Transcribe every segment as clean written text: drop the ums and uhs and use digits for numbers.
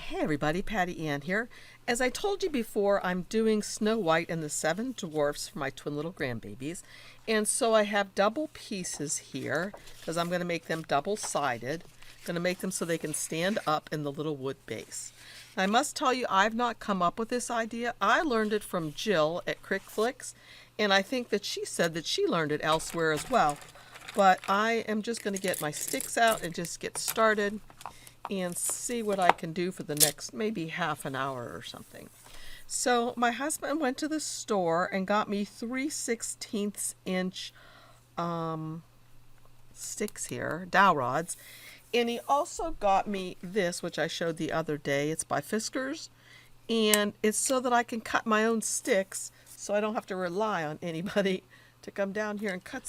Hey everybody, Patty Ann here. As I told you before, I'm doing Snow White and the Seven Dwarfs for my twin little grandbabies. And so I have double pieces here because I'm going to make them double-sided. I'm going to make them so they can stand up in the little wood base. I must tell you, I've not come up with this idea. I learned it from Jill at Cricut, and I think that she said that she learned it elsewhere as well. But I am just going to get my sticks out and just get started and see what I can do for the next maybe half an hour or something. So my husband went to the store and got me 3/16 inch sticks here, dowel rods, and he also got me this, which I showed the other day. It's by Fiskars, and it's so that I can cut my own sticks so I don't have to rely on anybody to come down here and cut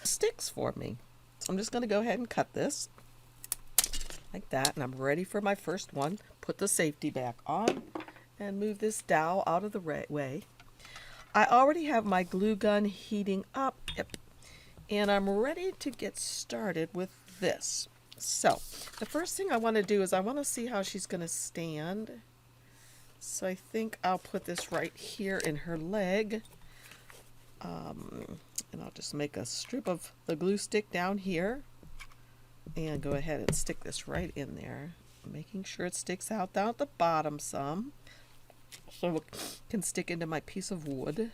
sticks for me. So I'm just going to go ahead and cut this like that, and I'm ready for my first one. Put the safety back on and move this dowel out of the way. I already have my glue gun heating up, and I'm ready to get started with this. So the first thing I want to do is I want to see how she's going to stand. So I think I'll put this right here in her leg, and I'll just make a strip of the glue stick down here and go ahead and stick this right in there, making sure it sticks out down at the bottom some so it can stick into my piece of wood.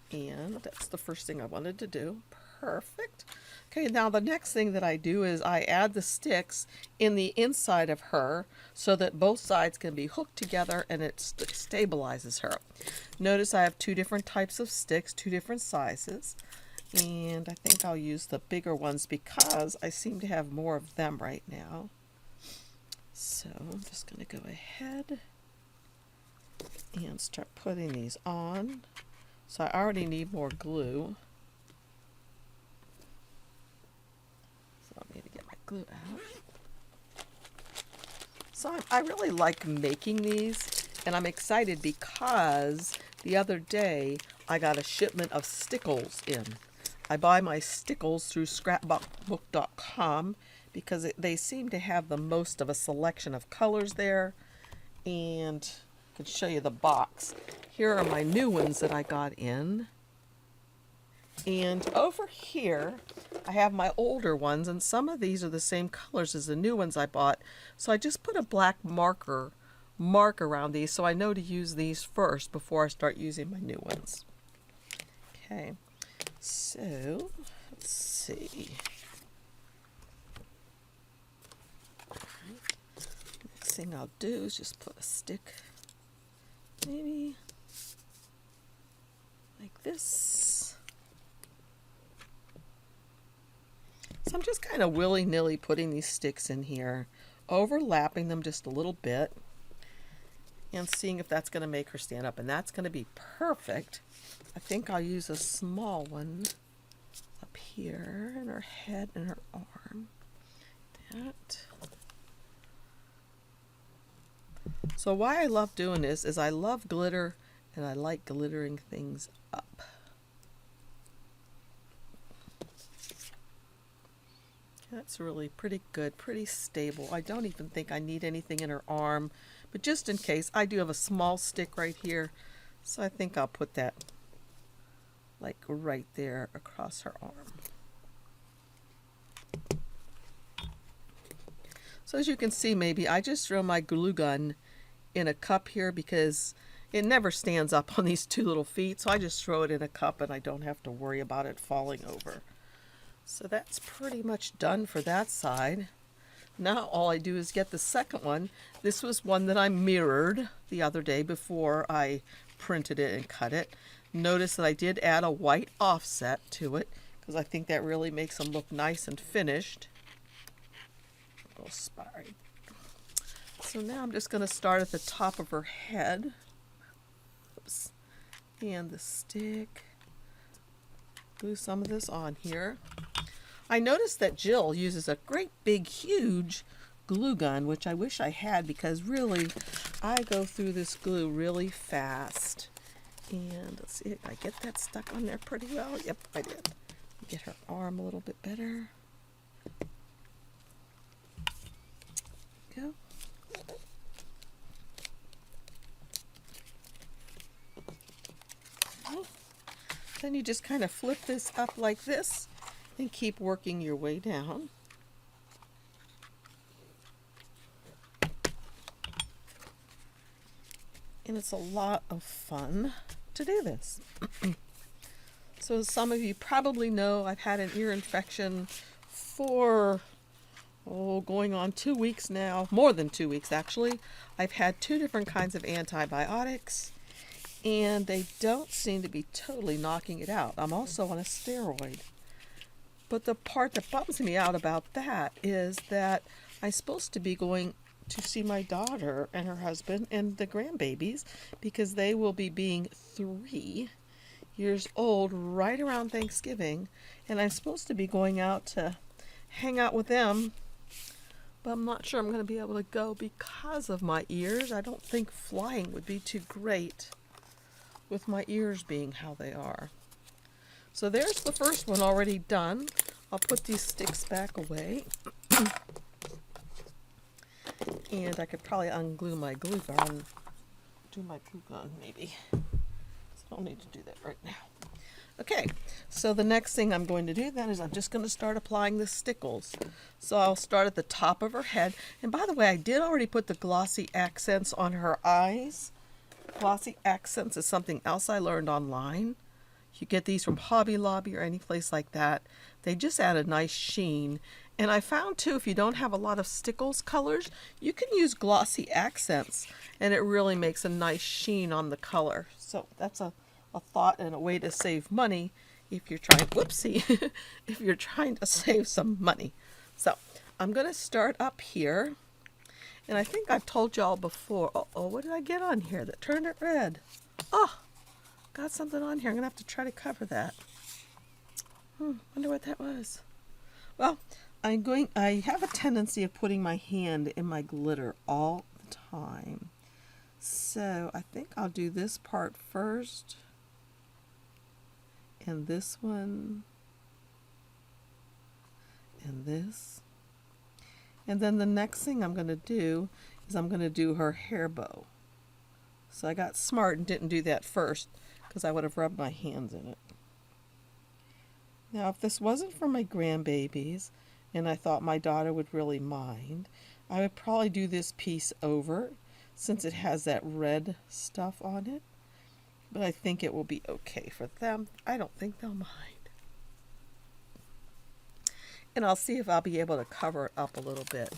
And that's the first thing I wanted to do. Perfect. Okay, now the next thing that I do is I add the sticks in the inside of her so that both sides can be hooked together and it stabilizes her. Notice I have two different types of sticks, two different sizes. And I think I'll use the bigger ones because I seem to have more of them right now. So I'm just going to go ahead and start putting these on. So I already need more glue. So I need to get my glue out. So I really like making these, and I'm excited because the other day I got a shipment of stickles in. I buy my stickles through scrapbook.com because they seem to have the most of a selection of colors there. And I can show you the box. Here are my new ones that I got in. And over here, I have my older ones, and some of these are the same colors as the new ones I bought. So I just put a black mark around these so I know to use these first before I start using my new ones. Okay. So, let's see. Next thing I'll do is just put a stick, maybe like this. So I'm just kind of willy-nilly putting these sticks in here, overlapping them just a little bit, and seeing if that's going to make her stand up. And that's going to be perfect. I think I'll use a small one up here in her head and her arm. That. So why I love doing this is I love glitter and I like glittering things up. That's really pretty good, pretty stable. I don't even think I need anything in her arm, but just in case, I do have a small stick right here, so I think I'll put that like right there across her arm. So as you can see, maybe I just throw my glue gun in a cup here because it never stands up on these two little feet, so I just throw it in a cup and I don't have to worry about it falling over. So that's pretty much done for that side. Now all I do is get the second one. This was one that I mirrored the other day before I printed it and cut it. Notice that I did add a white offset to it because I think that really makes them look nice and finished. A little spirally. So now I'm just going to start at the top of her head. Oops. And the stick. Glue some of this on here. I noticed that Jill uses a great big huge glue gun, which I wish I had because really I go through this glue really fast. And let's see if I get that stuck on there pretty well. Yep, I did. Get her arm a little bit better. Then you just kind of flip this up like this and keep working your way down. And it's a lot of fun to do this. So as some of you probably know, I've had an ear infection for, going on 2 weeks now. More than 2 weeks, actually. I've had 2 different kinds of antibiotics, and they don't seem to be totally knocking it out. I'm also on a steroid. But the part that bums me out about that is that I'm supposed to be going to see my daughter and her husband and the grandbabies, because they will be being 3 years old right around Thanksgiving, and I'm supposed to be going out to hang out with them, but I'm not sure I'm going to be able to go because of my ears. I don't think flying would be too great with my ears being how they are. So there's the first one already done. I'll put these sticks back away. And I could probably unglue my glue gun. Do my glue gun maybe. So I don't need to do that right now. Okay, so the next thing I'm going to do then is I'm just going to start applying the stickles. So I'll start at the top of her head. And by the way, I did already put the Glossy Accents on her eyes. Glossy Accents is something else I learned online. You get these from Hobby Lobby or any place like that. They just add a nice sheen. And I found too, if you don't have a lot of stickles colors, you can use Glossy Accents, and it really makes a nice sheen on the color. So that's a thought and a way to save money if you're trying, whoopsie, if you're trying to save some money. So I'm going to start up here. And I think I've told y'all before, what did I get on here that turned it red? Oh, got something on here. I'm going to have to try to cover that. Wonder what that was. Well, I have a tendency of putting my hand in my glitter all the time. So I think I'll do this part first. And this one. And this. And then the next thing I'm going to do is I'm going to do her hair bow. So I got smart and didn't do that first, because I would have rubbed my hands in it. Now, if this wasn't for my grandbabies, and I thought my daughter would really mind, I would probably do this piece over, since it has that red stuff on it. But I think it will be okay for them. I don't think they'll mind. And I'll see if I'll be able to cover it up a little bit.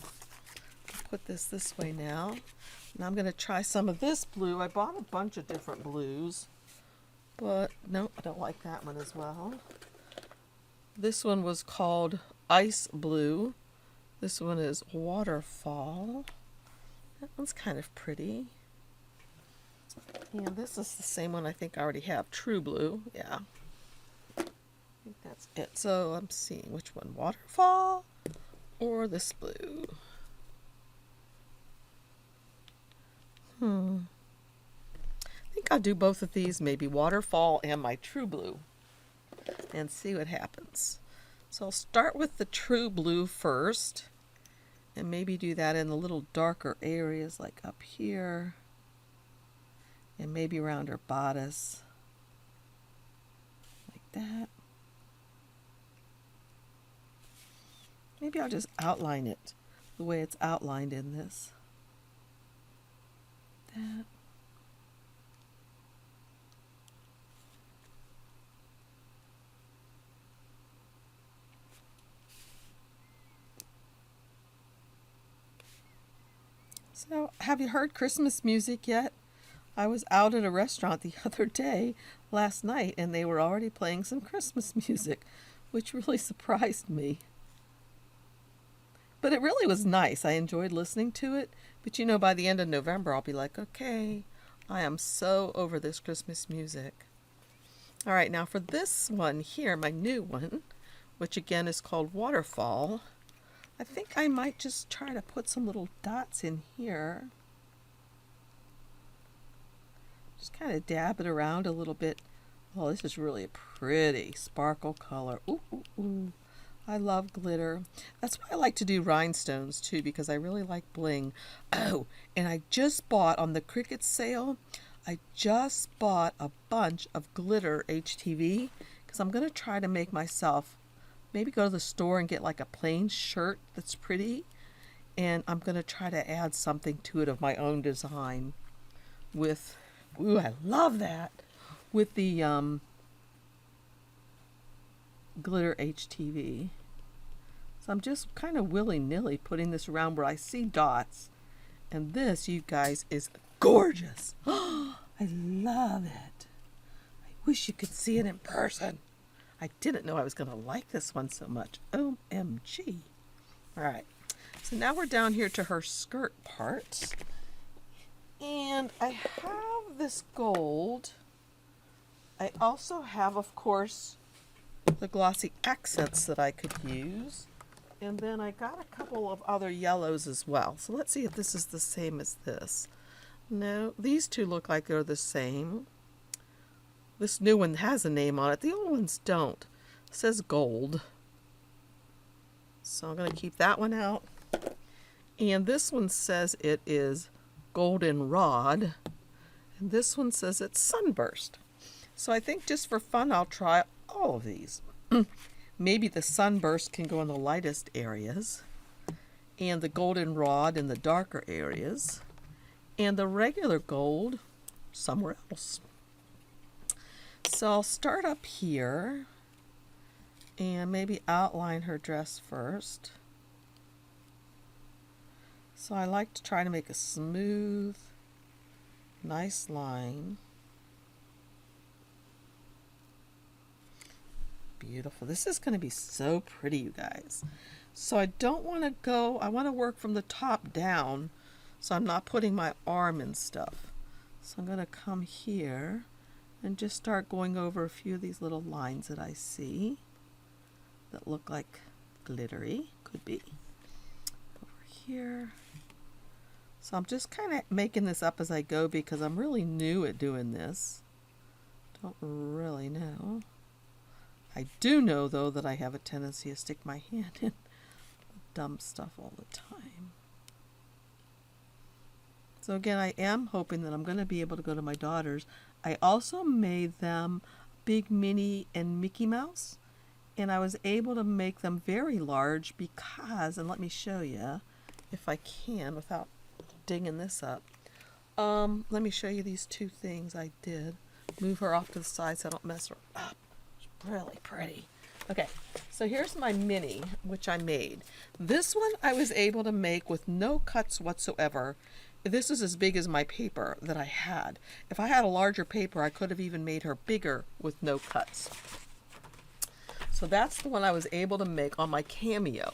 Put this way now. And I'm going to try some of this blue. I bought a bunch of different blues. But no, I don't like that one as well. This one was called Ice Blue. This one is Waterfall. That one's kind of pretty. And this is the same one I think I already have. True Blue. Yeah. I think that's it. So I'm seeing which one. Waterfall or this blue. I think I'll do both of these, maybe Waterfall and my True Blue, and see what happens. So I'll start with the True Blue first, and maybe do that in the little darker areas like up here, and maybe around her bodice, like that. Maybe I'll just outline it the way it's outlined in this. That. So, have you heard Christmas music yet? I was out at a restaurant the other day, last night, and they were already playing some Christmas music, which really surprised me. But it really was nice. I enjoyed listening to it. But you know, by the end of November, I'll be like, okay, I am so over this Christmas music. All right, now for this one here, my new one, which again is called Waterfall, I think I might just try to put some little dots in here. Just kind of dab it around a little bit. Oh, this is really a pretty sparkle color. Ooh, ooh, ooh. I love glitter. That's why I like to do rhinestones too, because I really like bling. Oh, and I just bought on the Cricut sale I just bought a bunch of glitter HTV because I'm going to try to make myself, maybe go to the store and get like a plain shirt that's pretty, and I'm going to try to add something to it of my own design with, ooh, I love that, with the glitter HTV. So I'm just kind of willy-nilly putting this around where I see dots. And this, you guys, is gorgeous. I love it. I wish you could see it in person. I didn't know I was going to like this one so much. OMG. All right. So now we're down here to her skirt part. And I have this gold. I also have, of course, the Glossy Accents that I could use. And then I got a couple of other yellows as well. So let's see if this is the same as this. No, these two look like they're the same. This new one has a name on it. The old ones don't. It says gold. So I'm going to keep that one out. And this one says it is goldenrod. And this one says it's sunburst. So I think just for fun, I'll try all of these. Maybe the sunburst can go in the lightest areas, and the goldenrod in the darker areas, and the regular gold somewhere else. So I'll start up here and maybe outline her dress first. So I like to try to make a smooth, nice line. Beautiful. This is going to be so pretty, you guys. So I don't want to go, I want to work from the top down, so I'm not putting my arm in stuff. So I'm going to come here and just start going over a few of these little lines that I see that look like glittery. Could be. Over here. So I'm just kind of making this up as I go because I'm really new at doing this. Don't really know. I do know, though, that I have a tendency to stick my hand in dumb stuff all the time. So again, I am hoping that I'm going to be able to go to my daughters. I also made them Big Minnie and Mickey Mouse, and I was able to make them very large because, and let me show you if I can without digging this up. Let me show you these two things I did. Move her off to the side so I don't mess her up. Really pretty. Okay, so here's my mini, which I made. This one I was able to make with no cuts whatsoever. This is as big as my paper that I had. If I had a larger paper, I could have even made her bigger with no cuts. So that's the one I was able to make on my Cameo.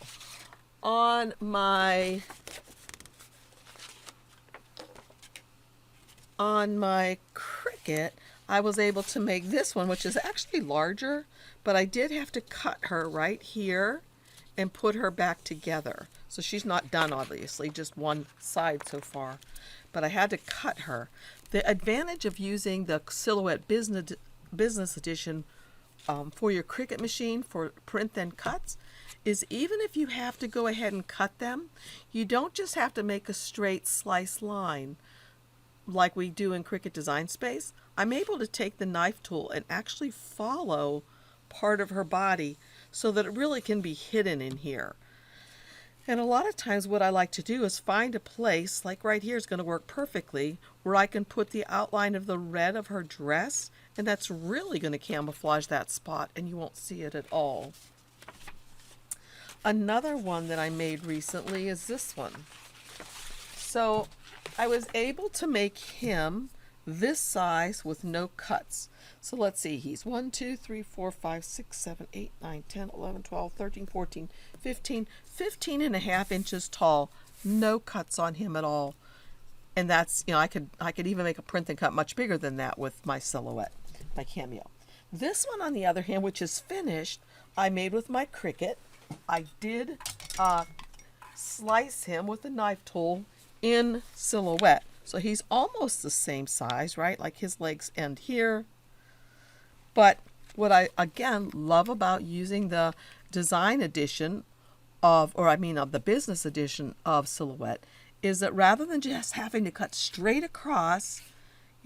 On my Cricut, I was able to make this one, which is actually larger, but I did have to cut her right here and put her back together. So she's not done, obviously, just one side so far. But I had to cut her. The advantage of using the Silhouette Business Edition for your Cricut machine for print then cuts is even if you have to go ahead and cut them, you don't just have to make a straight slice line like we do in Cricut Design Space. I'm able to take the knife tool and actually follow part of her body so that it really can be hidden in here. And a lot of times what I like to do is find a place, like right here is going to work perfectly, where I can put the outline of the red of her dress, and that's really going to camouflage that spot and you won't see it at all. Another one that I made recently is this one. So I was able to make him this size with no cuts. So let's see, he's 1, 2, 3, 4, 5, 6, 7, 8, 9, 10, 11, 12, 13, 14, 15, 15 and a half inches tall. No cuts on him at all. And that's, you know, I could even make a print and cut much bigger than that with my Silhouette, my Cameo. This one, on the other hand, which is finished, I made with my Cricut. I did slice him with a knife tool in Silhouette. So he's almost the same size, right? Like his legs end here. But what I, again, love about using the design edition of the business edition of Silhouette is that rather than just having to cut straight across,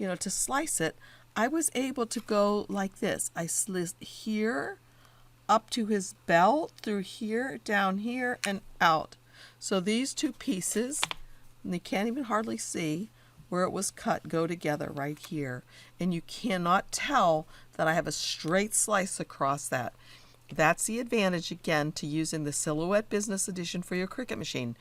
to slice it, I was able to go like this. I sliced here up to his belt, through here, down here, and out. So these two pieces, and you can't even hardly see where it was cut, go together right here. And you cannot tell that I have a straight slice across that. That's the advantage, again, to using the Silhouette Business Edition for your Cricut machine.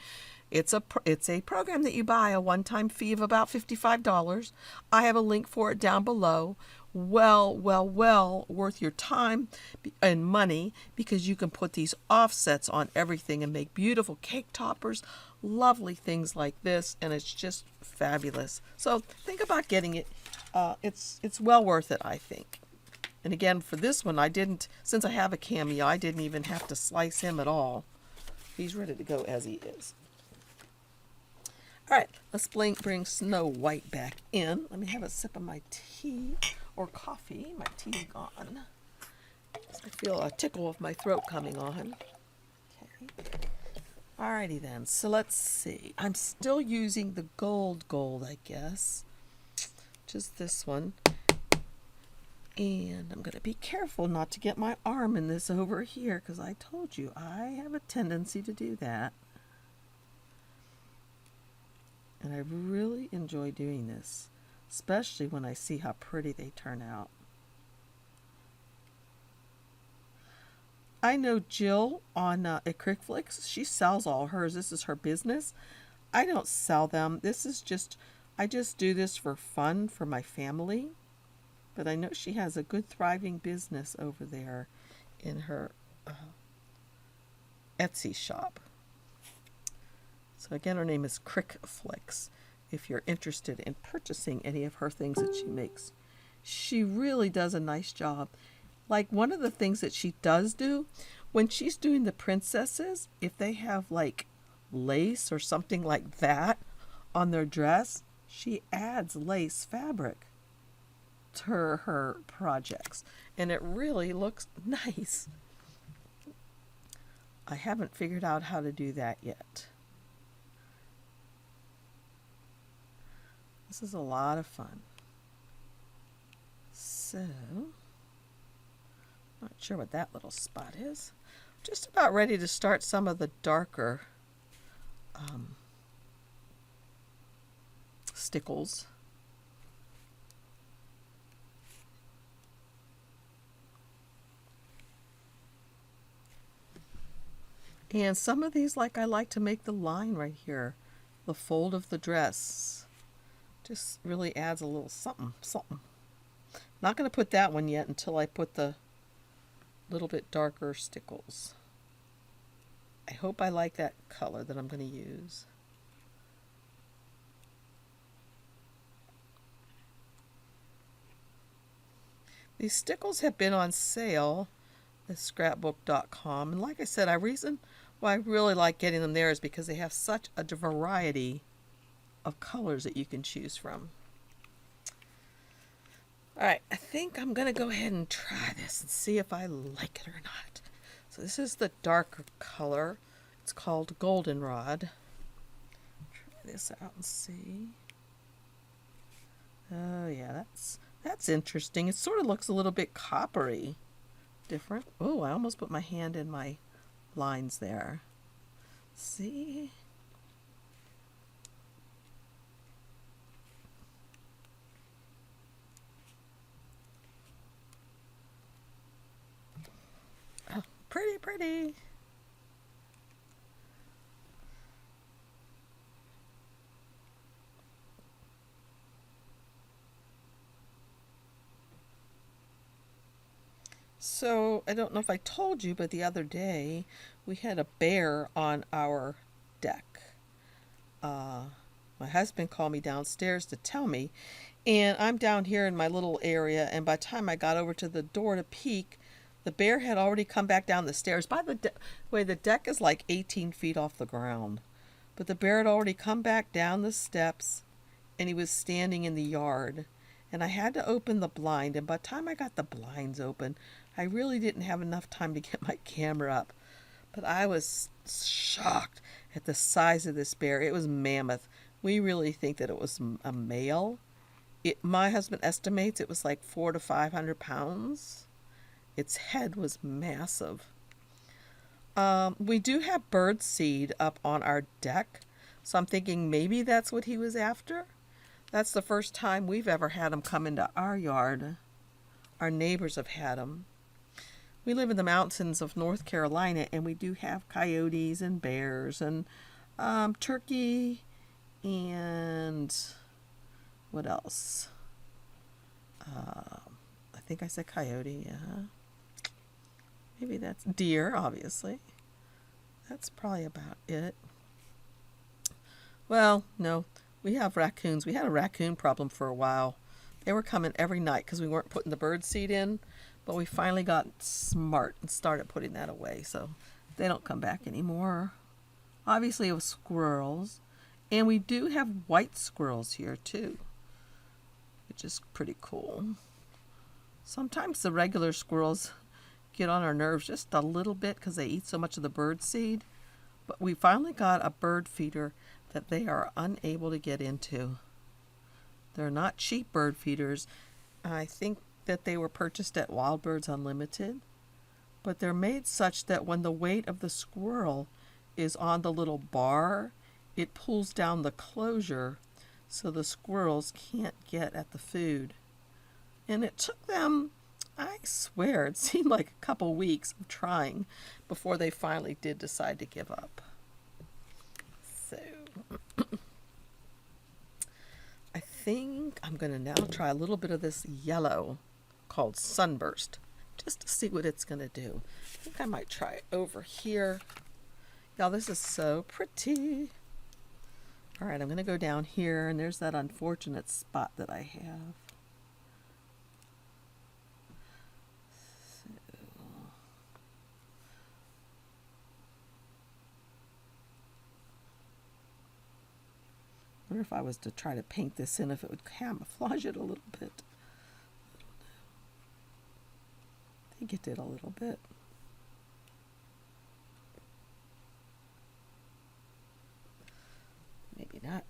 It's a program that you buy a one-time fee of about $55. I have a link for it down below. Well worth your time and money, because you can put these offsets on everything and make beautiful cake toppers, lovely things like this, and it's just fabulous. So think about getting it. It's well worth it, I think. And again, for this one, since I have a Cameo, I didn't even have to slice him at all. He's ready to go as he is. All right, let's bring Snow White back in. Let me have a sip of my tea or coffee. My tea's gone. I feel a tickle of my throat coming on. Okay. All righty then. So let's see. I'm still using the gold, I guess. Just this one. And I'm going to be careful not to get my arm in this over here, because I told you I have a tendency to do that. And I really enjoy doing this, especially when I see how pretty they turn out. I know Jill on at Cricut, she sells all hers. This is her business. I don't sell them. I just do this for fun for my family. But I know she has a good thriving business over there in her Etsy shop. So again, her name is Cricut. If you're interested in purchasing any of her things that she makes, she really does a nice job. Like, one of the things that she does do when she's doing the princesses, if they have like lace or something like that on their dress, she adds lace fabric to her projects, and it really looks nice. I haven't figured out how to do that yet. This is a lot of fun. So, not sure what that little spot is. Just about ready to start some of the darker stickles. And some of these, like, I like to make the line right here, the fold of the dress. Just really adds a little something. Not going to put that one yet until I put the little bit darker stickles. I hope I like that color that I'm going to use. These stickles have been on sale at scrapbook.com, and like I said, reason why I really like getting them there is because they have such a variety of colors that you can choose from. Alright, I think I'm going to go ahead and try this and see if I like it or not. So this is the darker color. It's called Goldenrod. Try this out and see. Oh yeah, that's interesting. It sort of looks a little bit coppery. Different. Oh, I almost put my hand in my lines there. See? Oh, pretty. So, I don't know if I told you, but the other day we had a bear on our deck. My husband called me downstairs to tell me, and I'm down here in my little area, and by the time I got over to the door to peek, the bear had already come back down the stairs. By the way, the deck is like 18 feet off the ground, but the bear had already come back down the steps, and he was standing in the yard. And I had to open the blind, and by the time I got the blinds open, I really didn't have enough time to get my camera up. But I was shocked at the size of this bear. It was mammoth. We really think that it was a male, My husband estimates it was like 400 to 500 pounds. Its head was massive. We do have bird seed up on our deck, so I'm thinking maybe that's what he was after. That's the first time we've ever had them come into our yard. Our neighbors have had them. We live in the mountains of North Carolina, and we do have coyotes and bears and turkey and what else? I think I said coyote, yeah. Maybe that's deer, obviously. That's probably about it. Well, no, we have raccoons. We had a raccoon problem for a while. They were coming every night because we weren't putting the bird seed in, but we finally got smart and started putting that away, so they don't come back anymore. Obviously, it was squirrels, and we do have white squirrels here too, which is pretty cool. Sometimes the regular squirrels get on our nerves just a little bit because they eat so much of the bird seed, but we finally got a bird feeder that they are unable to get into. They're not cheap bird feeders. I think that they were purchased at Wild Birds Unlimited, but they're made such that when the weight of the squirrel is on the little bar, it pulls down the closure so the squirrels can't get at the food. And it took them, I swear, it seemed like a couple weeks of trying before they finally did decide to give up. So I think I'm going to now try a little bit of this yellow called Sunburst just to see what it's going to do. I think I might try it over here. Y'all, this is so pretty. All right, I'm going to go down here, and there's that unfortunate spot that I have. I wonder if I was to try to paint this in, if it would camouflage it a little bit. I think it did a little bit. Maybe not.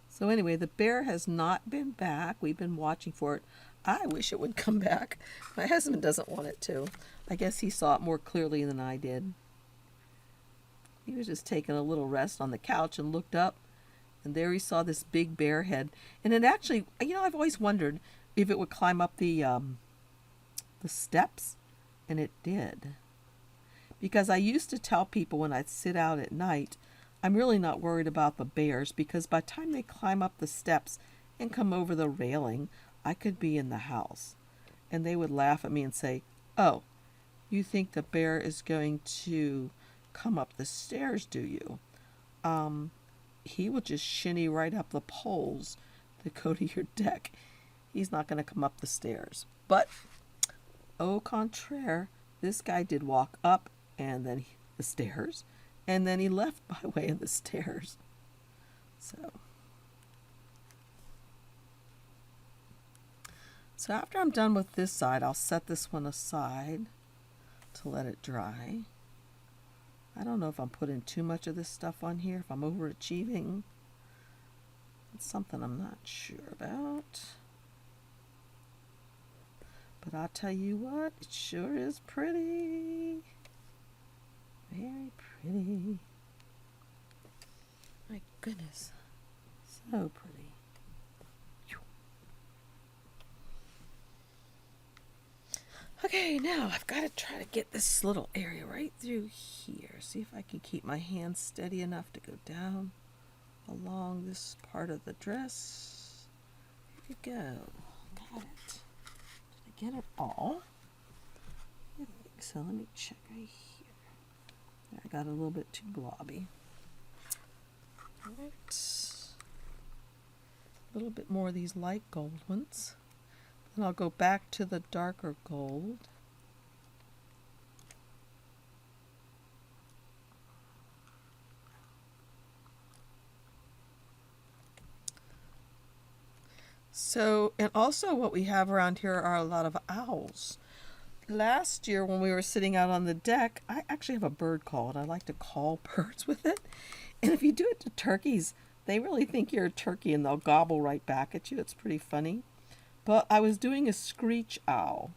So anyway, the bear has not been back. We've been watching for it. I wish it would come back. My husband doesn't want it to. I guess he saw it more clearly than I did. He was just taking a little rest on the couch and looked up, and there he saw this big bear head. And it actually, I've always wondered if it would climb up the steps, and it did. Because I used to tell people when I'd sit out at night, I'm really not worried about the bears, because by the time they climb up the steps and come over the railing, I could be in the house. And they would laugh at me and say, "Oh, you think the bear is going to come up the stairs, do you? He will just shinny right up the poles that go to your deck. He's not going to come up the stairs." But, au contraire, this guy did walk up and then the stairs, and then he left by way of the stairs. So after I'm done with this side, I'll set this one aside to let it dry. I don't know if I'm putting too much of this stuff on here, if I'm overachieving. It's something I'm not sure about. But I'll tell you what, it sure is pretty. Very pretty. My goodness, so pretty. Okay, now I've got to try to get this little area right through here. See if I can keep my hands steady enough to go down along this part of the dress. Here we go. Got it. Did I get it all? I think so. Let me check right here. I got a little bit too globby. All right. A little bit more of these light gold ones. And I'll go back to the darker gold. So, and also what we have around here are a lot of owls. last year when we were sitting out on the deck, I actually have a bird call, and I like to call birds with it. And if you do it to turkeys, they really think you're a turkey and they'll gobble right back at you. It's pretty funny. But I was doing a screech owl.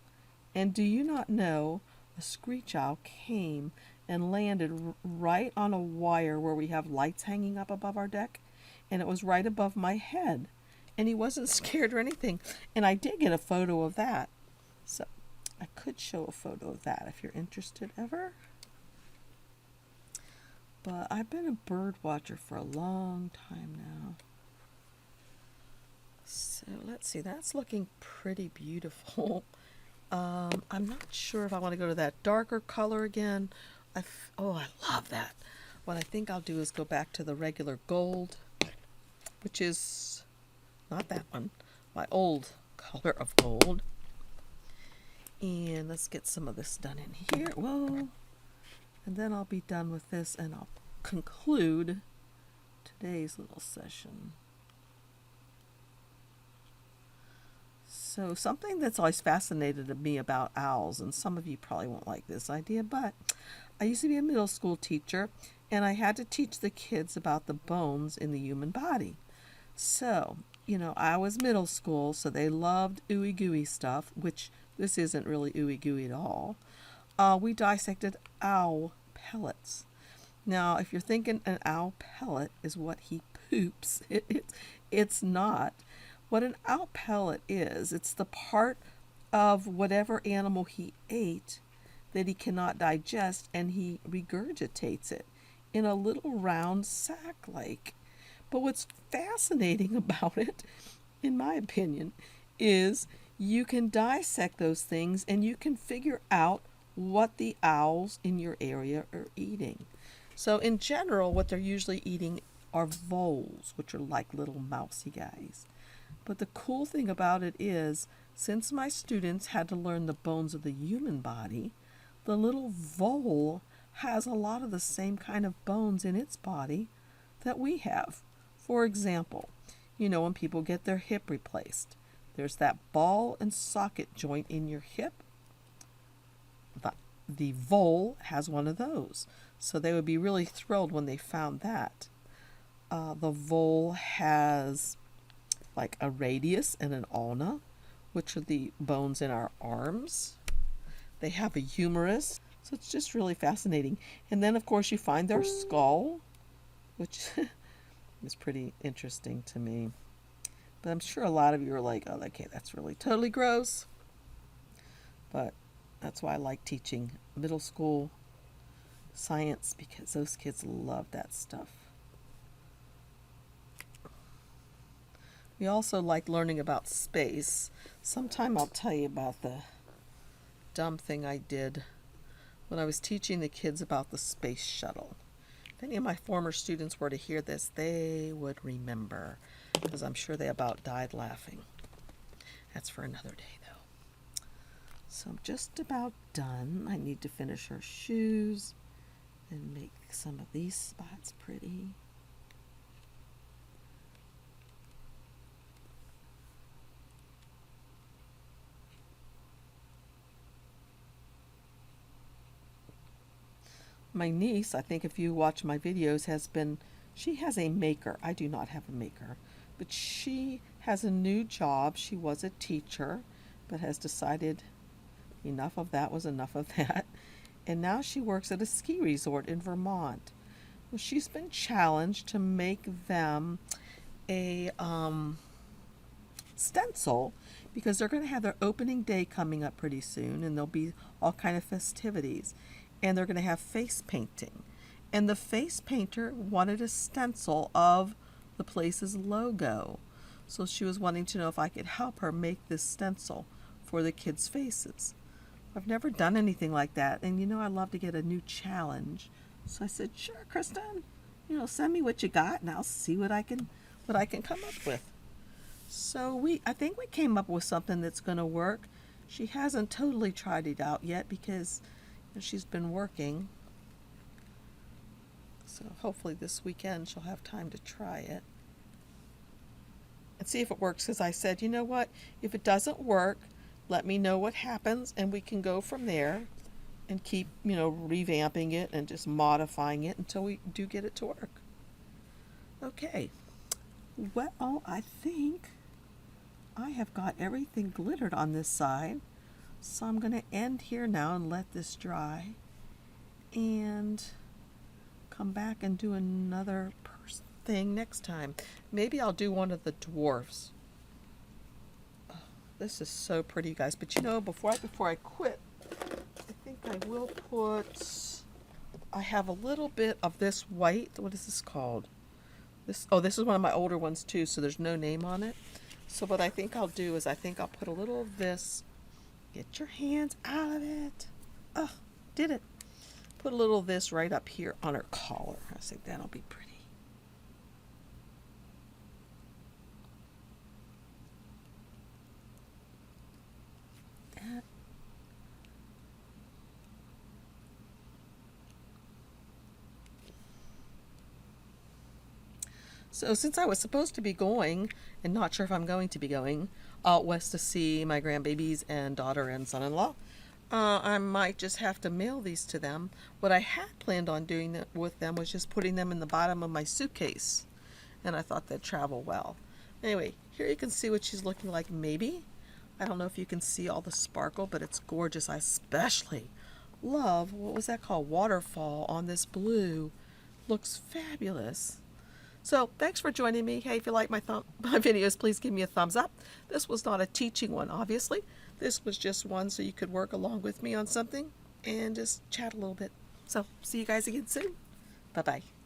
And do you not know, a screech owl came and landed right on a wire where we have lights hanging up above our deck. And it was right above my head. And he wasn't scared or anything. And I did get a photo of that. So I could show a photo of that if you're interested ever. But I've been a bird watcher for a long time now. So let's see, that's looking pretty beautiful. I'm not sure if I want to go to that darker color again. Oh, I love that. What I think I'll do is go back to the regular gold, which is not that one, my old color of gold. And let's get some of this done in here. Whoa. And then I'll be done with this and I'll conclude today's little session. So something that's always fascinated me about owls, and some of you probably won't like this idea, but I used to be a middle school teacher and I had to teach the kids about the bones in the human body. So, I was middle school, so they loved ooey gooey stuff, which this isn't really ooey gooey at all. We dissected owl pellets. Now, if you're thinking an owl pellet is what he poops, it's not. What an owl pellet is, it's the part of whatever animal he ate that he cannot digest, and he regurgitates it in a little round sack like. But what's fascinating about it, in my opinion, is you can dissect those things and you can figure out what the owls in your area are eating. So in general, what they're usually eating are voles, which are like little mousy guys. But the cool thing about it is, since my students had to learn the bones of the human body, the little vole has a lot of the same kind of bones in its body that we have. For example, when people get their hip replaced, there's that ball and socket joint in your hip. The vole has one of those. So they would be really thrilled when they found that. The vole has like a radius and an ulna, which are the bones in our arms. They have a humerus, so it's just really fascinating. And then, of course, you find their skull, which is pretty interesting to me. But I'm sure a lot of you are like, oh, okay, that's really totally gross. But that's why I like teaching middle school science, because those kids love that stuff. We also like learning about space. Sometime I'll tell you about the dumb thing I did when I was teaching the kids about the space shuttle. If any of my former students were to hear this, they would remember, because I'm sure they about died laughing. That's for another day, though. So I'm just about done. I need to finish her shoes and make some of these spots pretty. My niece, I think if you watch my videos, she has a maker. I do not have a maker, but she has a new job. She was a teacher, but has decided enough of that was enough of that. And now she works at a ski resort in Vermont. Well, she's been challenged to make them a stencil, because they're going to have their opening day coming up pretty soon, and there'll be all kind of festivities. And they're going to have face painting. And the face painter wanted a stencil of the place's logo. So she was wanting to know if I could help her make this stencil for the kids' faces. I've never done anything like that. And I love to get a new challenge. So I said, sure, Kristen, send me what you got and I'll see what I can come up with. So I think we came up with something that's going to work. She hasn't totally tried it out yet because she's been working, so hopefully this weekend she'll have time to try it and see if it works, because I said, you know what, if it doesn't work, let me know what happens, and we can go from there and keep, revamping it and just modifying it until we do get it to work. Okay. Well, I think I have got everything glittered on this side. So I'm going to end here now and let this dry. And come back and do another thing next time. Maybe I'll do one of the dwarfs. Oh, this is so pretty, guys. But before I quit, I think I will I have a little bit of this white. What is this called? This is one of my older ones too, so there's no name on it. So what I think I'll do is I'll put a little of this. Get your hands out of it. Oh, did it. Put a little of this right up here on her collar. I think that'll be pretty. So since I was supposed to be going, and not sure if I'm going to be going, out west to see my grandbabies and daughter and son-in-law, I might just have to mail these to them. What I had planned on doing with them was just putting them in the bottom of my suitcase, and I thought they'd travel well. Anyway, here you can see what she's looking like, maybe. I don't know if you can see all the sparkle, but it's gorgeous. I especially love, what was that called, waterfall on this blue. Looks fabulous. So thanks for joining me. Hey, if you like my videos, please give me a thumbs up. This was not a teaching one, obviously. This was just one so you could work along with me on something and just chat a little bit. So see you guys again soon. Bye-bye.